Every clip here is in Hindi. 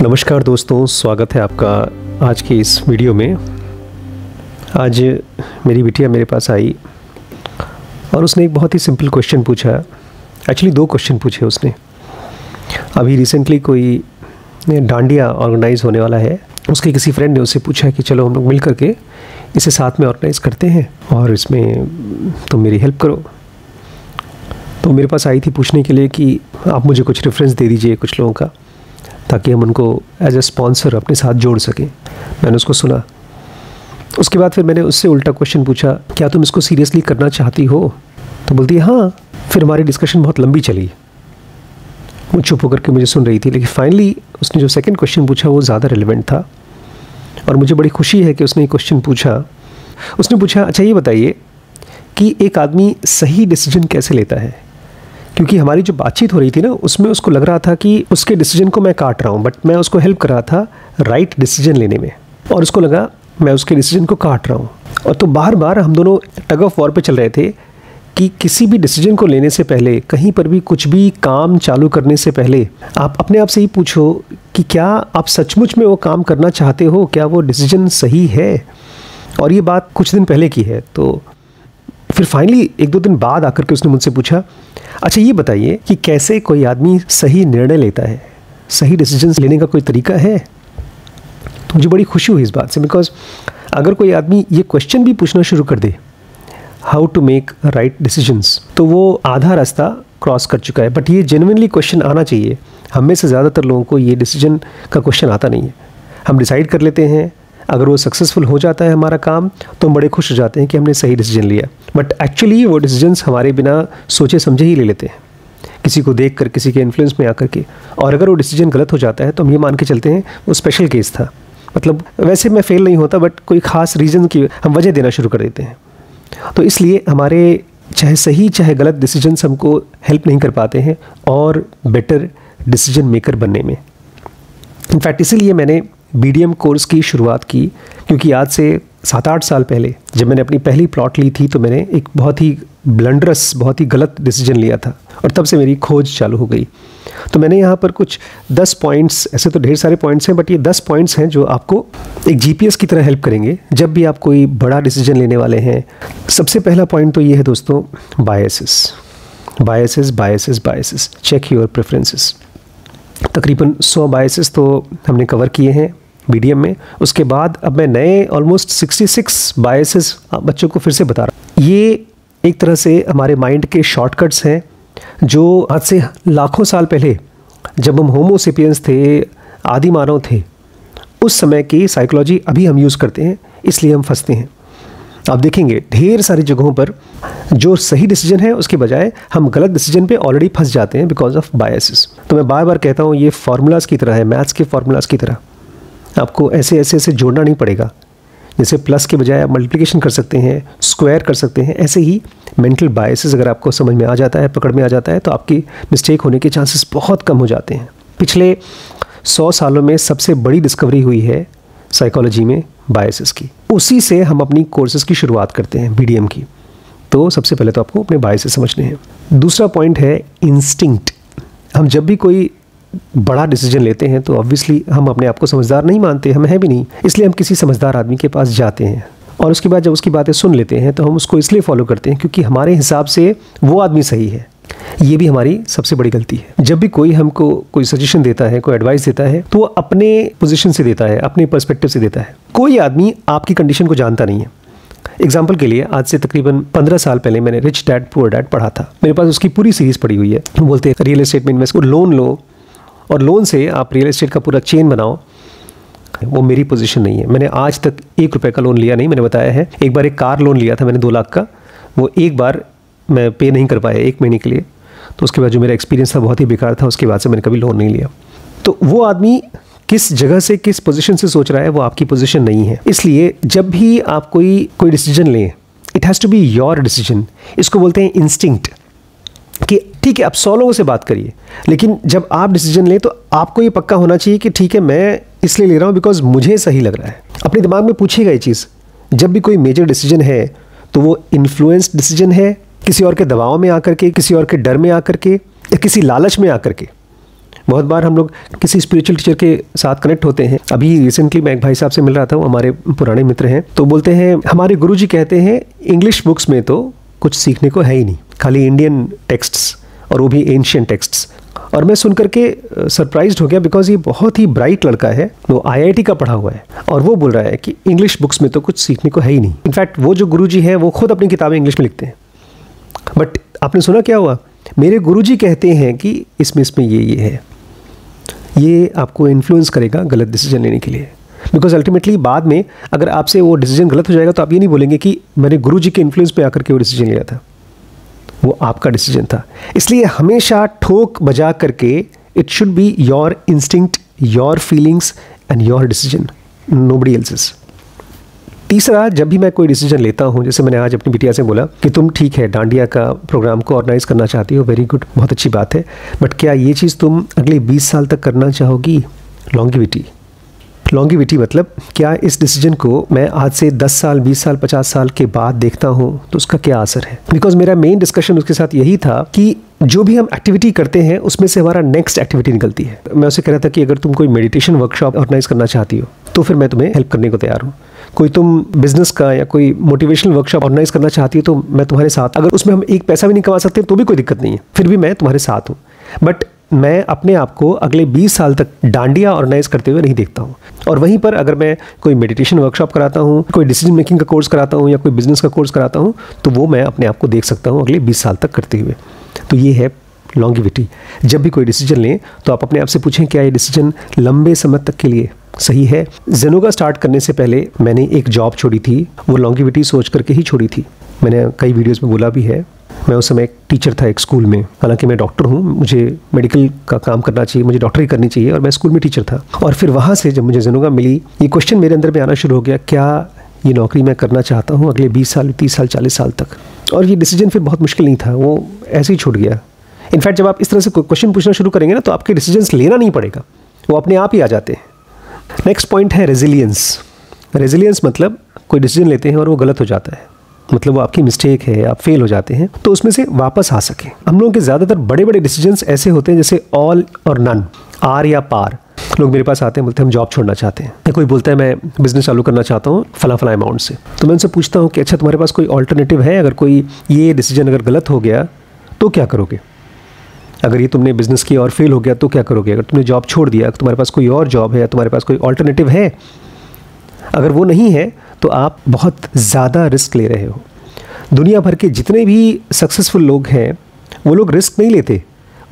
नमस्कार दोस्तों, स्वागत है आपका आज की इस वीडियो में। आज मेरी बिटिया मेरे पास आई और उसने एक बहुत ही सिंपल क्वेश्चन पूछा। एक्चुअली 2 क्वेश्चन पूछे उसने। अभी रिसेंटली कोई डांडिया ऑर्गेनाइज होने वाला है। उसके किसी फ्रेंड ने उससे पूछा कि चलो हम लोग मिल करके इसे साथ में ऑर्गेनाइज करते हैं और इसमें तुम मेरी हेल्प करो। तो मेरे पास आई थी पूछने के लिए कि आप मुझे कुछ रेफरेंस दे दीजिए कुछ लोगों का, ताकि हम उनको एज ए स्पॉन्सर अपने साथ जोड़ सकें। मैंने उसको सुना। उसके बाद फिर मैंने उससे उल्टा क्वेश्चन पूछा, क्या तुम इसको सीरियसली करना चाहती हो? तो बोलती है हाँ। फिर हमारी डिस्कशन बहुत लंबी चली। वो चुप होकर के मुझे सुन रही थी, लेकिन फाइनली उसने जो सेकंड क्वेश्चन पूछा वो ज़्यादा रिलेवेंट था और मुझे बड़ी खुशी है कि उसने ये क्वेश्चन पूछा। उसने पूछा, अच्छा ये बताइए कि एक आदमी सही डिसीजन कैसे लेता है? क्योंकि हमारी जो बातचीत हो रही थी ना, उसमें उसको लग रहा था कि उसके डिसीजन को मैं काट रहा हूँ, बट मैं उसको हेल्प कर रहा था राइट डिसीजन लेने में, और उसको लगा मैं उसके डिसीजन को काट रहा हूँ। और तो बार बार हम दोनों टग ऑफ वॉर पे चल रहे थे कि किसी भी डिसीजन को लेने से पहले, कहीं पर भी कुछ भी काम चालू करने से पहले आप अपने आप से ही पूछो कि क्या आप सचमुच में वो काम करना चाहते हो, क्या वो डिसीजन सही है। और ये बात कुछ दिन पहले की है। तो फिर फाइनली 1-2 दिन बाद आकर के उसने मुझसे पूछा, अच्छा ये बताइए कि कैसे कोई आदमी सही निर्णय लेता है, सही डिसीजन लेने का कोई तरीका है? तो मुझे बड़ी खुशी हुई इस बात से, बिकॉज अगर कोई आदमी ये क्वेश्चन भी पूछना शुरू कर दे, how to make right decisions, तो वो आधा रास्ता क्रॉस कर चुका है। बट ये जेन्युइनली क्वेश्चन आना चाहिए। हम में से ज़्यादातर लोगों को ये डिसीजन का क्वेश्चन आता नहीं है। हम डिसाइड कर लेते हैं, अगर वो सक्सेसफुल हो जाता है हमारा काम, तो हम बड़े खुश हो जाते हैं कि हमने सही डिसीजन लिया। बट एक्चुअली वो डिसीजंस हमारे बिना सोचे समझे ही ले लेते हैं, किसी को देख कर, किसी के इन्फ्लुएंस में आकर के। और अगर वो डिसीजन गलत हो जाता है तो हम ये मान के चलते हैं वो स्पेशल केस था, मतलब वैसे मैं फेल नहीं होता, बट कोई खास रीज़न की हम वजह देना शुरू कर देते हैं। तो इसलिए हमारे चाहे सही चाहे गलत डिसीजंस हमको हेल्प नहीं कर पाते हैं और बेटर डिसीजन मेकर बनने में। इनफैक्ट इसीलिए मैंने BDM कोर्स की शुरुआत की, क्योंकि आज से 7-8 साल पहले जब मैंने अपनी पहली प्लॉट ली थी तो मैंने एक बहुत ही ब्लंडरस, बहुत ही गलत डिसीजन लिया था और तब से मेरी खोज चालू हो गई। तो मैंने यहाँ पर कुछ 10 पॉइंट्स, ऐसे तो ढेर सारे पॉइंट्स हैं, बट ये 10 पॉइंट्स हैं जो आपको एक GPS की तरह हेल्प करेंगे जब भी आप कोई बड़ा डिसीजन लेने वाले हैं। सबसे पहला पॉइंट तो ये है दोस्तों, biases. Biases biases biases, check your preferences. तकरीबन 100 बायसेस तो हमने कवर किए हैं BDM में। उसके बाद अब मैं नए ऑलमोस्ट 66 बायसेस बच्चों को फिर से बता रहा हूँ। ये एक तरह से हमारे माइंड के शॉर्टकट्स हैं जो आज से लाखों साल पहले जब हम होमो सेपियंस थे, आदि मानव थे, उस समय की साइकोलॉजी अभी हम यूज़ करते हैं, इसलिए हम फंसते हैं। आप देखेंगे ढेर सारी जगहों पर जो सही डिसीजन है उसके बजाय हम गलत डिसीजन पे ऑलरेडी फंस जाते हैं बिकॉज ऑफ बायसेस। तो मैं बार बार कहता हूँ, ये फार्मूलाज की तरह है, मैथ्स के फार्मूलाज की तरह। आपको ऐसे ऐसे ऐसे जोड़ना नहीं पड़ेगा। जैसे प्लस के बजाय आप मल्टीप्लिकेशन कर सकते हैं, स्क्वायर कर सकते हैं, ऐसे ही मेंटल बायसेस अगर आपको समझ में आ जाता है, पकड़ में आ जाता है, तो आपकी मिस्टेक होने के चांसेस बहुत कम हो जाते हैं। पिछले 100 सालों में सबसे बड़ी डिस्कवरी हुई है साइकोलॉजी में बायसेस की। उसी से हम अपनी कोर्सेज की शुरुआत करते हैं BDM की। तो सबसे पहले तो आपको अपने बायसेस समझने हैं। दूसरा पॉइंट है इंस्टिंक्ट। हम जब भी कोई बड़ा डिसीजन लेते हैं तो ऑब्वियसली हम अपने आप को समझदार नहीं मानते, हम हैं भी नहीं, इसलिए हम किसी समझदार आदमी के पास जाते हैं और उसके बाद जब उसकी बातें सुन लेते हैं तो हम उसको इसलिए फॉलो करते हैं क्योंकि हमारे हिसाब से वो आदमी सही है। ये भी हमारी सबसे बड़ी गलती है। जब भी कोई हमको कोई सजेशन देता है, कोई एडवाइस देता है, तो वो अपने पोजीशन से देता है, अपने पर्सपेक्टिव से देता है। कोई आदमी आपकी कंडीशन को जानता नहीं है। एग्जाम्पल के लिए आज से तकरीबन 15 साल पहले मैंने रिच डैड पुअर डैड पढ़ा था। मेरे पास उसकी पूरी सीरीज पड़ी हुई है। बोलते हैं रियल एस्टेट में इन्वेस्ट करो, लोन लो और लोन से आप रियल एस्टेट का पूरा चेन बनाओ। वो मेरी पोजीशन नहीं है। मैंने आज तक 1 रुपये का लोन लिया नहीं। मैंने बताया है, एक बार एक कार लोन लिया था मैंने 2 लाख का। वो एक बार मैं पे नहीं कर पाया 1 महीने के लिए, तो उसके बाद जो मेरा एक्सपीरियंस था बहुत ही बेकार था। उसके बाद से मैंने कभी लोन नहीं लिया। तो वो आदमी किस जगह से, किस पोजीशन से सोच रहा है, वो आपकी पोजीशन नहीं है। इसलिए जब भी आप कोई डिसीजन लें, it has to be your decision. इसको बोलते हैं इंस्टिंक्ट। कि ठीक है, आप 100 लोगों से बात करिए, लेकिन जब आप डिसीजन लें तो आपको ये पक्का होना चाहिए कि ठीक है, मैं इसलिए ले रहा हूँ बिकॉज मुझे सही लग रहा है। अपने दिमाग में पूछिएगा ये चीज़, जब भी कोई मेजर डिसीजन है तो वो इन्फ्लुएंस्ड डिसीजन है किसी और के दबाव में आकर के, किसी और के डर में आकर के, या किसी लालच में आकर के। बहुत बार हम लोग किसी स्पिरिचुअल टीचर के साथ कनेक्ट होते हैं। अभी रिसेंटली मैं एक भाई साहब से मिल रहा था, वो हमारे पुराने मित्र हैं, तो बोलते हैं हमारे गुरुजी कहते हैं इंग्लिश बुक्स में तो कुछ सीखने को है ही नहीं, खाली इंडियन टेक्स्ट्स और वो भी एंशिएंट टेक्स्ट्स। और मैं सुन करके सरप्राइज्ड हो गया, बिकॉज ये बहुत ही ब्राइट लड़का है, वो IIT का पढ़ा हुआ है और वो बोल रहा है कि इंग्लिश बुक्स में तो कुछ सीखने को है ही नहीं। इनफैक्ट वो जो गुरुजी हैं वो खुद अपनी किताबें इंग्लिश में लिखते हैं। बट आपने सुना क्या हुआ, मेरे गुरुजी कहते हैं कि इसमें ये है। ये आपको इन्फ्लुएंस करेगा गलत डिसीजन लेने के लिए, बिकॉज अल्टीमेटली बाद में अगर आपसे वो डिसीजन गलत हो जाएगा तो आप ये नहीं बोलेंगे कि मैंने गुरुजी के इन्फ्लुएंस पे आकर के वो डिसीजन लिया था, वो आपका डिसीजन था। इसलिए हमेशा ठोक बजा करके it should be your instinct, your feelings and your decision, nobody else's. तीसरा, जब भी मैं कोई डिसीजन लेता हूँ, जैसे मैंने आज अपनी बिटिया से बोला कि तुम ठीक है डांडिया का प्रोग्राम को ऑर्गेनाइज करना चाहती हो, वेरी गुड, बहुत अच्छी बात है, बट क्या ये चीज़ तुम अगले 20 साल तक करना चाहोगी? लॉन्गिविटी मतलब क्या इस डिसीजन को मैं आज से 10 साल, 20 साल, 50 साल के बाद देखता हूँ तो उसका क्या असर है? बिकॉज मेरा मेन डिस्कशन उसके साथ यही था कि जो भी हम एक्टिविटी करते हैं उसमें से हमारा नेक्स्ट एक्टिविटी निकलती है। मैं उसे कह रहा था कि अगर तुम कोई मेडिटेशन वर्कशॉप ऑर्गेनाइज करना चाहती हो तो फिर मैं तुम्हें हेल्प करने को तैयार हूँ। कोई तुम बिजनेस का या कोई मोटिवेशनल वर्कशॉप ऑर्गेनाइज करना चाहती हो तो मैं तुम्हारे साथ, अगर उसमें हम एक पैसा भी नहीं कमा सकते तो भी कोई दिक्कत नहीं है, फिर भी मैं तुम्हारे साथ हूँ। बट मैं अपने आप को अगले 20 साल तक डांडिया ऑर्गेनाइज करते हुए नहीं देखता हूँ। और वहीं पर अगर मैं कोई मेडिटेशन वर्कशॉप कराता हूँ, कोई डिसीजन मेकिंग का कोर्स कराता हूँ या कोई बिजनेस का कोर्स कराता हूँ तो वो मैं अपने आप को देख सकता हूँ अगले 20 साल तक करते हुए। तो ये है लॉन्गिविटी। जब भी कोई डिसीजन लें तो आप अपने आप से पूछें क्या ये डिसीजन लंबे समय तक के लिए सही है। जेनोगा स्टार्ट करने से पहले मैंने एक जॉब छोड़ी थी, वो लॉन्गिविटी सोच करके ही छोड़ी थी। मैंने कई वीडियोस में बोला भी है। मैं उस समय एक टीचर था एक स्कूल में, हालांकि मैं डॉक्टर हूँ, मुझे मेडिकल का काम करना चाहिए, मुझे डॉक्टरी करनी चाहिए, और मैं स्कूल में टीचर था। और फिर वहाँ से जब मुझे जेनोगा मिली, ये क्वेश्चन मेरे अंदर में आना शुरू हो गया, क्या ये नौकरी मैं करना चाहता हूँ अगले 20 साल, 30 साल, 40 साल तक? और ये डिसीजन फिर बहुत मुश्किल नहीं था, वो ऐसे ही छूट गया। इनफैक्ट जब आप इस तरह से क्वेश्चन पूछना शुरू करेंगे ना तो आपके डिसीजंस लेना नहीं पड़ेगा, वो अपने आप ही आ जाते हैं। नेक्स्ट पॉइंट है रेजिलियंस। रेजिलियंस मतलब कोई डिसीजन लेते हैं और वो गलत हो जाता है, मतलब वो आपकी मिस्टेक है, आप फेल हो जाते हैं, तो उसमें से वापस आ सके। हम लोगों के ज़्यादातर बड़े बड़े डिसीजंस ऐसे होते हैं जैसे ऑल और नन, आर या पार। लोग मेरे पास आते हैं, बोलते हैं हम जॉब छोड़ना चाहते हैं, या कोई बोलता है मैं बिजनेस चालू करना चाहता हूँ फला अमाउंट से। तो मैं उनसे पूछता हूँ कि अच्छा तुम्हारे पास कोई ऑल्टरनेटिव है? अगर कोई ये डिसीजन अगर गलत हो गया तो क्या करोगे? अगर ये तुमने बिजनेस किया और फेल हो गया तो क्या करोगे? अगर तुमने जॉब छोड़ दिया, तुम्हारे पास कोई और जॉब है या तुम्हारे पास कोई ऑल्टरनेटिव है? अगर वो नहीं है तो आप बहुत ज़्यादा रिस्क ले रहे हो। दुनिया भर के जितने भी सक्सेसफुल लोग हैं वो लोग रिस्क नहीं लेते,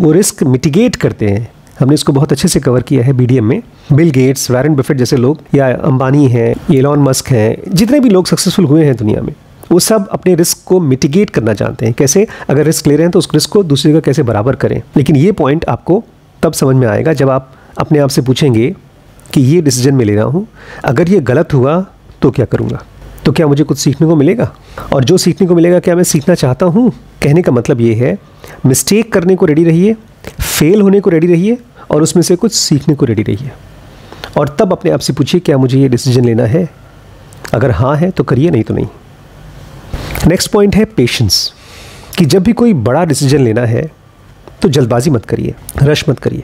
वो रिस्क मिटिगेट करते हैं। हमने इसको बहुत अच्छे से कवर किया है BDM में। बिल गेट्स, वॉरेन बफेट जैसे लोग, या अंबानी हैं, एलॉन मस्क हैं, जितने भी लोग सक्सेसफुल हुए हैं दुनिया में, वो सब अपने रिस्क को मिटिगेट करना जानते हैं। कैसे? अगर रिस्क ले रहे हैं तो उस रिस्क को दूसरी जगह कैसे बराबर करें। लेकिन ये पॉइंट आपको तब समझ में आएगा जब आप अपने आप से पूछेंगे कि ये डिसीजन मैं ले रहा हूँ, अगर ये गलत हुआ तो क्या करूँगा? तो क्या मुझे कुछ सीखने को मिलेगा? और जो सीखने को मिलेगा क्या मैं सीखना चाहता हूँ? कहने का मतलब ये है, मिस्टेक करने को रेडी रहिए, फेल होने को रेडी रहिए, और उसमें से कुछ सीखने को रेडी रहिए। और तब अपने आप से पूछिए क्या मुझे ये डिसीजन लेना है? अगर हाँ है तो करिए, नहीं तो नहीं। नेक्स्ट पॉइंट है पेशेंस, कि जब भी कोई बड़ा डिसीजन लेना है तो जल्दबाजी मत करिए, रश मत करिए।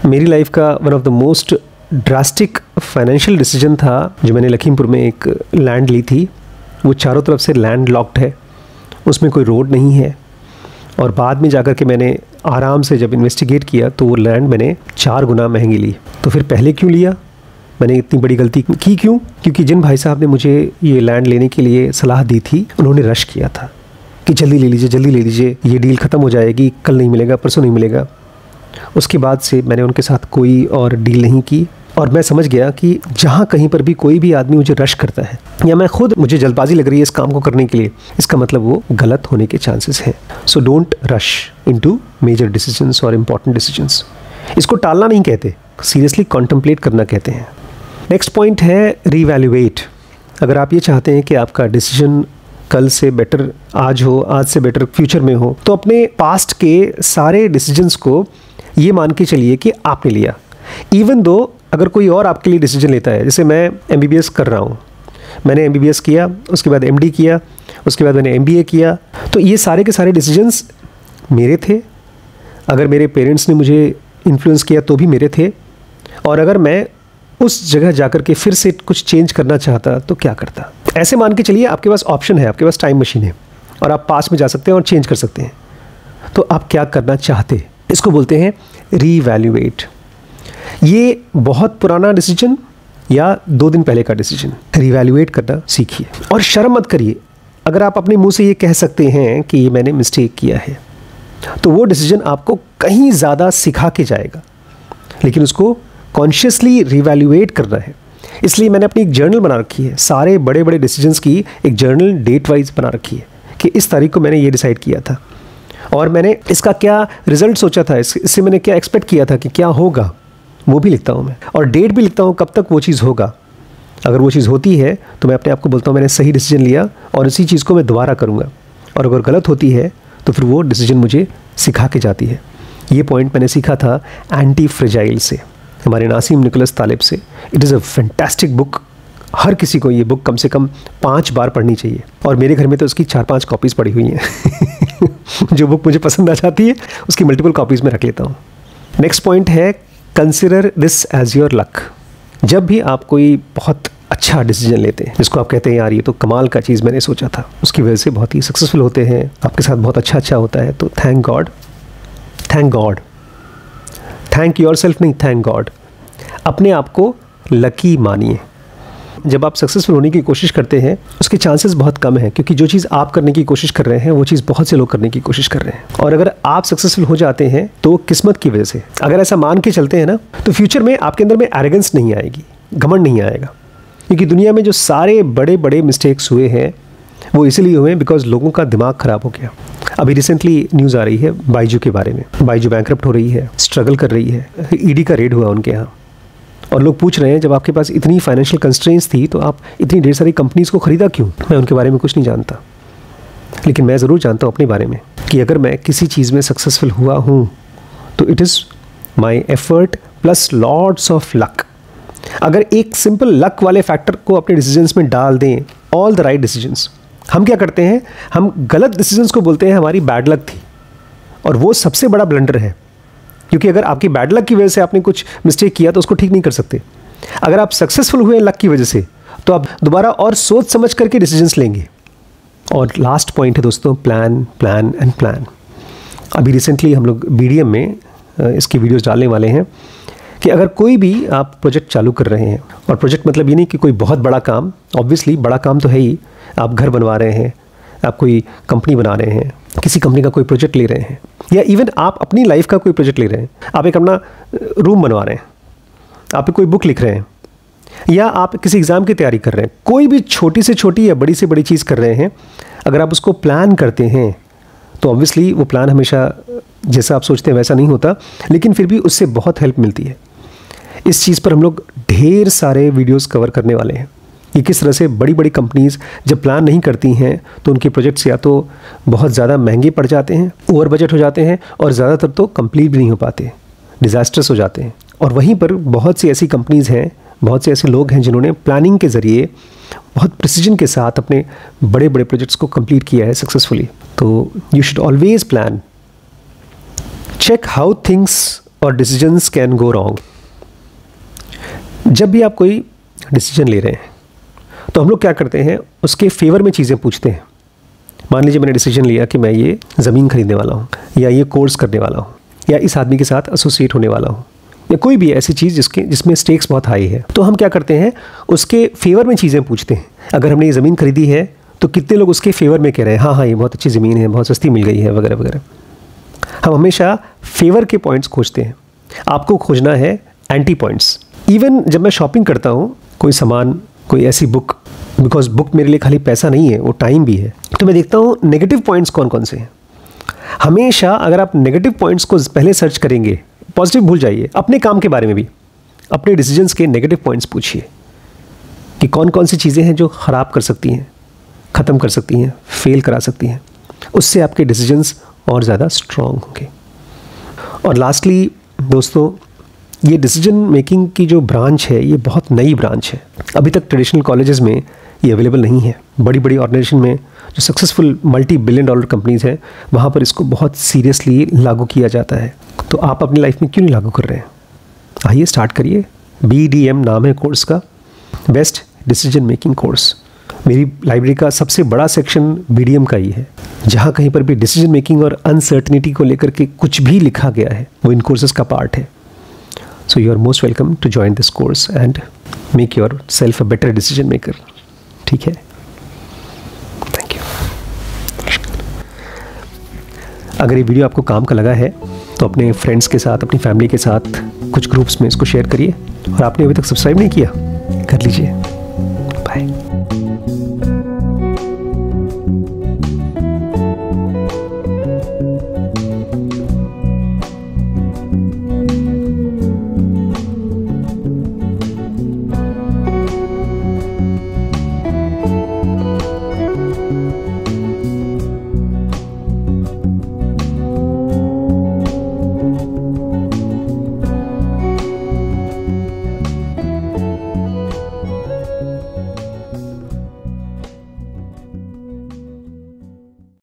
मेरी लाइफ का one of the most drastic financial decision था जो मैंने लखीमपुर में एक लैंड ली थी। वो चारों तरफ से लैंड लॉक्ड है, उसमें कोई रोड नहीं है, और बाद में जाकर के मैंने आराम से जब इन्वेस्टिगेट किया तो वो लैंड मैंने 4 गुना महंगी ली। तो फिर पहले क्यों लिया? मैंने इतनी बड़ी गलती की क्यों? क्योंकि जिन भाई साहब ने मुझे ये लैंड लेने के लिए सलाह दी थी उन्होंने रश किया था कि जल्दी ले लीजिए, जल्दी ले लीजिए, ये डील ख़त्म हो जाएगी, कल नहीं मिलेगा, परसों नहीं मिलेगा। उसके बाद से मैंने उनके साथ कोई और डील नहीं की, और मैं समझ गया कि जहाँ कहीं पर भी कोई भी आदमी मुझे रश करता है या मैं खुद मुझे जल्दबाजी लग रही है इस काम को करने के लिए, इसका मतलब वो गलत होने के चांसेस हैं। So don't rush into major decisions और इम्पॉर्टेंट डिसीजंस। इसको टालना नहीं कहते, सीरियसली कॉन्टम्पलेट करना कहते हैं। नेक्स्ट पॉइंट है रीवैल्यूएट। अगर आप ये चाहते हैं कि आपका डिसीजन कल से बेटर आज हो, आज से बेटर फ्यूचर में हो, तो अपने पास्ट के सारे डिसीजंस को ये मान के चलिए कि आपने लिया। इवन दो अगर कोई और आपके लिए डिसीजन लेता है, जैसे मैं MBBS कर रहा हूँ, मैंने MBBS किया, उसके बाद MD किया, उसके बाद मैंने MBA किया, तो ये सारे के सारे डिसीजंस मेरे थे। अगर मेरे पेरेंट्स ने मुझे इन्फ्लुएंस किया तो भी मेरे थे, और अगर मैं उस जगह जाकर के फिर से कुछ चेंज करना चाहता तो क्या करता। ऐसे मान के चलिए आपके पास ऑप्शन है, आपके पास टाइम मशीन है और आप पास में जा सकते हैं और चेंज कर सकते हैं, तो आप क्या करना चाहते। इसको बोलते हैं रीवैल्यूएट। ये बहुत पुराना डिसीजन या 2 दिन पहले का डिसीजन, रीवैल्यूएट करना सीखिए और शर्म मत करिए। अगर आप अपने मुंह से ये कह सकते हैं कि ये मैंने मिस्टेक किया है, तो वो डिसीजन आपको कहीं ज़्यादा सिखा के जाएगा, लेकिन उसको कॉन्शियसली रीवैल्यूएट करना है। इसलिए मैंने अपनी एक जर्नल बना रखी है, सारे बड़े बड़े डिसीजंस की एक जर्नल डेट वाइज बना रखी है कि इस तारीख को मैंने ये डिसाइड किया था और मैंने इसका क्या रिजल्ट सोचा था, इससे मैंने क्या एक्सपेक्ट किया था कि क्या होगा, वो भी लिखता हूँ मैं, और डेट भी लिखता हूँ कब तक वो चीज़ होगा। अगर वो चीज़ होती है तो मैं अपने आप को बोलता हूँ मैंने सही डिसीजन लिया और इसी चीज़ को मैं दोबारा करूँगा, और अगर गलत होती है तो फिर वो डिसीजन मुझे सिखा के जाती है। ये पॉइंट मैंने सीखा था एंटी फ्रेजाइल से, हमारे नासिम निकोलस तालिब से। It is a fantastic book. हर किसी को ये बुक कम से कम 5 बार पढ़नी चाहिए, और मेरे घर में तो उसकी 4-5 कॉपीज़ पड़ी हुई हैं। जो बुक मुझे पसंद आ जाती है उसकी मल्टीपल कॉपीज़ में रख लेता हूँ। नेक्स्ट पॉइंट है consider this as your luck. जब भी आप कोई बहुत अच्छा डिसीजन लेते हैं जिसको आप कहते हैं यार ये तो कमाल का चीज़ मैंने सोचा था, उसकी वजह से बहुत ही सक्सेसफुल होते हैं, आपके साथ बहुत अच्छा होता है, तो thank God, thank God, thank yourself नहीं, थैंक गॉड। अपने आप को लकी मानिए। जब आप सक्सेसफुल होने की कोशिश करते हैं उसके चांसेस बहुत कम हैं, क्योंकि जो चीज़ आप करने की कोशिश कर रहे हैं वो चीज़ बहुत से लोग करने की कोशिश कर रहे हैं, और अगर आप सक्सेसफुल हो जाते हैं तो किस्मत की वजह से। अगर ऐसा मान के चलते हैं ना, तो फ्यूचर में आपके अंदर में एरोगेंस नहीं आएगी, घमंड नहीं आएगा, क्योंकि दुनिया में जो सारे बड़े बड़े मिस्टेक्स हुए हैं वो इसलिए हुए हैं बिकॉज लोगों का दिमाग ख़राब हो गया। अभी रिसेंटली न्यूज़ आ रही है बाइजू के बारे में। बाइजू बैंकरप्ट हो रही है, स्ट्रगल कर रही है, ईडी का रेड हुआ उनके यहाँ, और लोग पूछ रहे हैं जब आपके पास इतनी फाइनेंशियल कंस्ट्रेंट्स थी तो आप इतनी ढेर सारी कंपनीज़ को ख़रीदा क्यों। मैं उनके बारे में कुछ नहीं जानता, लेकिन मैं ज़रूर जानता हूँ अपने बारे में कि अगर मैं किसी चीज़ में सक्सेसफुल हुआ हूँ तो it is my effort plus lots of luck. अगर एक सिंपल लक वाले फैक्टर को अपने डिसीजंस में डाल दें, ऑल द राइट डिसीजंस, हम क्या करते हैं, हम गलत डिसीजंस को बोलते हैं हमारी बैड लक थी, और वो सबसे बड़ा ब्लंडर है, क्योंकि अगर आपकी बैड लक की वजह से आपने कुछ मिस्टेक किया तो उसको ठीक नहीं कर सकते। अगर आप सक्सेसफुल हुए लक की वजह से तो आप दोबारा और सोच समझ करके डिसीजंस लेंगे। और लास्ट पॉइंट है दोस्तों, प्लान, प्लान एंड प्लान। अभी रिसेंटली हम लोग BDM में इसकी वीडियोस डालने वाले हैं कि अगर कोई भी आप प्रोजेक्ट चालू कर रहे हैं, और प्रोजेक्ट मतलब ये नहीं कि कोई बहुत बड़ा काम, ऑब्वियसली बड़ा काम तो है ही, आप घर बनवा रहे हैं, आप कोई कंपनी बना रहे हैं, किसी कंपनी का कोई प्रोजेक्ट ले रहे हैं, या इवन आप अपनी लाइफ का कोई प्रोजेक्ट ले रहे हैं, आप एक अपना रूम बनवा रहे हैं, आप कोई बुक लिख रहे हैं, या आप किसी एग्ज़ाम की तैयारी कर रहे हैं, कोई भी छोटी से छोटी या बड़ी से बड़ी चीज़ कर रहे हैं, अगर आप उसको प्लान करते हैं तो ऑब्वियसली वो प्लान हमेशा जैसा आप सोचते हैं वैसा नहीं होता, लेकिन फिर भी उससे बहुत हेल्प मिलती है। इस चीज़ पर हम लोग ढेर सारे वीडियोस कवर करने वाले हैं कि किस तरह से बड़ी बड़ी कंपनीज़ जब प्लान नहीं करती हैं तो उनके प्रोजेक्ट्स या तो बहुत ज़्यादा महंगे पड़ जाते हैं, ओवर बजट हो जाते हैं, और ज़्यादातर तो कंप्लीट भी नहीं हो पाते, डिज़ास्टर्स हो जाते हैं। और वहीं पर बहुत सी ऐसी कंपनीज़ हैं, बहुत से ऐसे लोग हैं जिन्होंने प्लानिंग के ज़रिए बहुत प्रिसीजन के साथ अपने बड़े बड़े प्रोजेक्ट्स को कंप्लीट किया है सक्सेसफुली। तो you should always plan, check how things और डिसीजंस कैन गो रॉन्ग। जब भी आप कोई डिसीजन ले रहे हैं तो हम लोग क्या करते हैं, उसके फेवर में चीज़ें पूछते हैं। मान लीजिए मैंने डिसीजन लिया कि मैं ये ज़मीन खरीदने वाला हूँ, या ये कोर्स करने वाला हूँ, या इस आदमी के साथ एसोसिएट होने वाला हूँ, या कोई भी ऐसी चीज़ जिसमें स्टेक्स बहुत हाई है, तो हम क्या करते हैं, उसके फेवर में चीज़ें पूछते हैं। अगर हमने ये ज़मीन खरीदी है तो कितने लोग उसके फेवर में कह रहे हैं, हाँ हाँ ये बहुत अच्छी ज़मीन है, बहुत सस्ती मिल गई है, वगैरह वगैरह। हम हमेशा फेवर के पॉइंट्स खोजते हैं, आपको खोजना है एंटी पॉइंट्स। इवन जब मैं शॉपिंग करता हूँ, कोई सामान, कोई ऐसी बुक, बिकॉज बुक मेरे लिए खाली पैसा नहीं है, वो टाइम भी है, तो मैं देखता हूँ नेगेटिव पॉइंट्स कौन कौन से हैं। हमेशा अगर आप नेगेटिव पॉइंट्स को पहले सर्च करेंगे, पॉजिटिव भूल जाइए, अपने काम के बारे में भी, अपने डिसीजंस के नेगेटिव पॉइंट्स पूछिए कि कौन कौन सी चीज़ें हैं जो ख़राब कर सकती हैं, ख़त्म कर सकती हैं, फेल करा सकती हैं। उससे आपके डिसीजंस और ज़्यादा स्ट्रॉन्ग होंगे। और लास्टली दोस्तों, ये डिसीजन मेकिंग की जो ब्रांच है ये बहुत नई ब्रांच है, अभी तक ट्रेडिशनल कॉलेजेस में ये अवेलेबल नहीं है। बड़ी बड़ी ऑर्गेनाइजेशन में जो सक्सेसफुल $multi-billion कंपनीज़ हैं वहाँ पर इसको बहुत सीरियसली लागू किया जाता है। तो आप अपनी लाइफ में क्यों नहीं लागू कर रहे हैं? आइए स्टार्ट करिए। BDM नाम है कोर्स का, बेस्ट डिसीजन मेकिंग कोर्स। मेरी लाइब्रेरी का सबसे बड़ा सेक्शन BDM का ही है। जहाँ कहीं पर भी डिसीजन मेकिंग और अनसर्टनिटी को लेकर के कुछ भी लिखा गया है वो इन कोर्सेज का पार्ट है। So you are most welcome to join this course and make yourself a better decision maker. ठीक है, थैंक यू। अगर ये वीडियो आपको काम का लगा है तो अपने फ्रेंड्स के साथ, अपनी फैमिली के साथ कुछ ग्रुप्स में इसको शेयर करिए। और आपने अभी तक सब्सक्राइब नहीं किया, कर लीजिए।